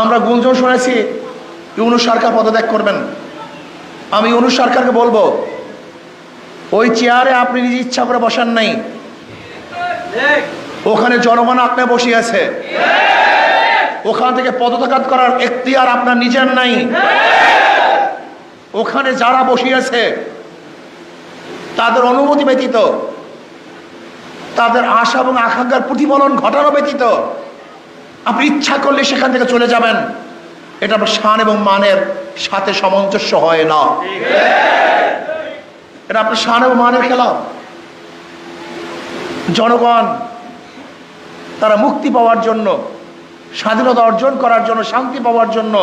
আমরা গুঞ্জন শুনেছি ইউনূস সরকার পদত্যাগ করবেন। আমি ইউনূস সরকারকে বলবো, ওই চেয়ারে আপনি নিজ ইচ্ছা করে বসান নাই, ওখানে জনগণ আপনার বসিয়ে আছে। ওখান থেকে পদত্যাগ করার এখতিয়ার আপনার নিজের নাই। ওখানে যারা বসিয়েছে তাদের অনুমতি ব্যতীত, তাদের আশা এবং আকাঙ্ক্ষার প্রতিফলন ঘটানো ব্যতীত আপনি ইচ্ছা করলে সেখান থেকে চলে যাবেন, এটা আপনার শান এবং মানের সাথে সামঞ্জস্য হয় না। এটা আপনার শান এবং মানের খেলা। জনগণ তারা মুক্তি পাওয়ার জন্য, স্বাধীনতা অর্জন করার জন্য, শান্তি পাওয়ার জন্য,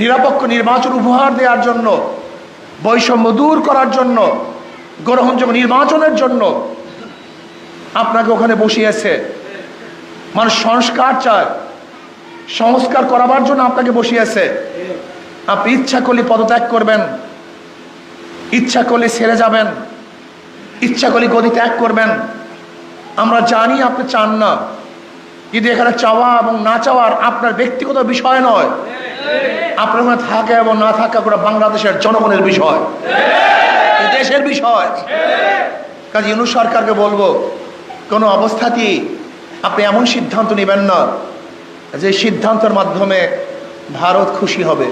নিরপেক্ষ নির্বাচন উপহার দেওয়ার জন্য, বৈষম্য দূর করার জন্য, গ্রহণযোগ্য নির্বাচনের জন্য আপনাকে ওখানে বসিয়েছে। মানুষ সংস্কার চায়, সংস্কার করাবার জন্য আপনাকে বসিয়েছে। আপনি ইচ্ছা করলে পদত্যাগ করবেন, ইচ্ছা করলে ছেড়ে যাবেন, ইচ্ছা করলে গদি ত্যাগ করবেন। আমরা জানি আপনি চান না, কিন্তু এখানে চাওয়া এবং না চাওয়ার আপনার ব্যক্তিগত বিষয় নয়, আপনার ওখানে থাকা এবং না থাকা করে বাংলাদেশের জনগণের বিষয়, দেশের বিষয়। কাজে ইউনূস সরকারকে বলবো, কোনো অবস্থাতেই আপনি এমন সিদ্ধান্ত নেবেন না যে সিদ্ধান্তের মাধ্যমে ভারত খুশি হবে,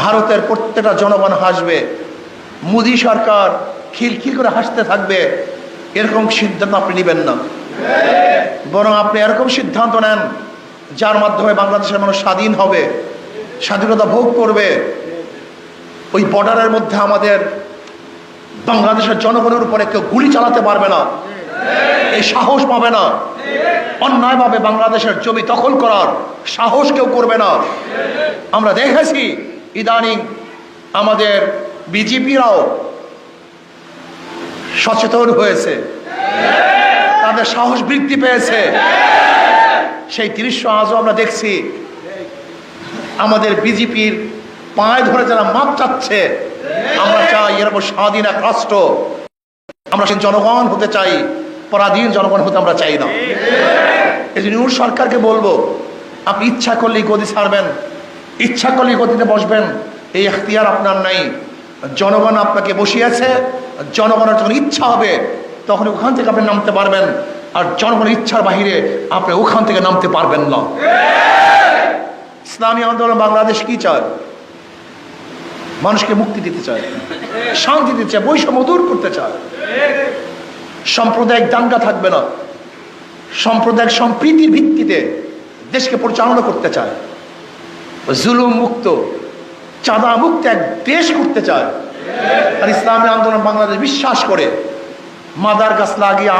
ভারতের প্রত্যেকটা জনগণ হাসবে, মোদী সরকার খিলখিল করে হাসতে থাকবে। এরকম সিদ্ধান্ত আপনি নেবেন না, বরং আপনি এরকম সিদ্ধান্ত নেন যার মাধ্যমে বাংলাদেশের মানুষ স্বাধীন হবে, স্বাধীনতা ভোগ করবে। ওই বর্ডারের মধ্যে আমাদের বাংলাদেশের জনগণের উপরে কেউ গুলি চালাতে পারবে না, এই সাহস পাবে না। অন্যায়ভাবে বাংলাদেশের জমি দখল করার সাহস কেউ করবে না। আমরা দেখেছি ইদানিং আমাদের বিজেপিরাও সচেতন হয়েছে, তাদের সাহস বৃদ্ধি পেয়েছে। সেই দৃশ্য আজও আমরা দেখছি। আমাদের বিজেপির পায়ে ধরে যারা মাপ চাচ্ছে, আমরা চাই এরকম স্বাধীন এক রাষ্ট্র, আমরা সেই জনগণ হতে চাই, পরাধীন জনগণ হতে আমরা চাই না। এই জন্য ইউনূস সরকারকে বলবো, আপনি ইচ্ছা করলেই গদি ছাড়বেন, ইচ্ছা করলেই গদিতে বসবেন, এই এখতিয়ার আপনার নাই। জনগণ আপনাকে বসিয়েছে, জনগণের যখন ইচ্ছা হবে তখন ওখান থেকে আপনি নামতে পারবেন, আর জনগণের ইচ্ছার বাহিরে আপনি ওখান থেকে নামতে পারবেন না। ইসলামী আন্দোলন বাংলাদেশ কি চায়? মানুষকে মুক্তি দিতে চায়, শান্তি দিতে চায়, বৈষম্য দূর করতে চায়। সাম্প্রদায়িক দাঙ্গা থাকবে না, সাম্প্রদায়িক সম্প্রীতির ভিত্তিতে দেশকে পরিচালনা করতে চায়। জুলুম মুক্ত, চাঁদা মুক্ত এক দেশ করতে চায়। আর ইসলামী আন্দোলন বাংলাদেশ বিশ্বাস করে মাদার গাছ লাগিয়ে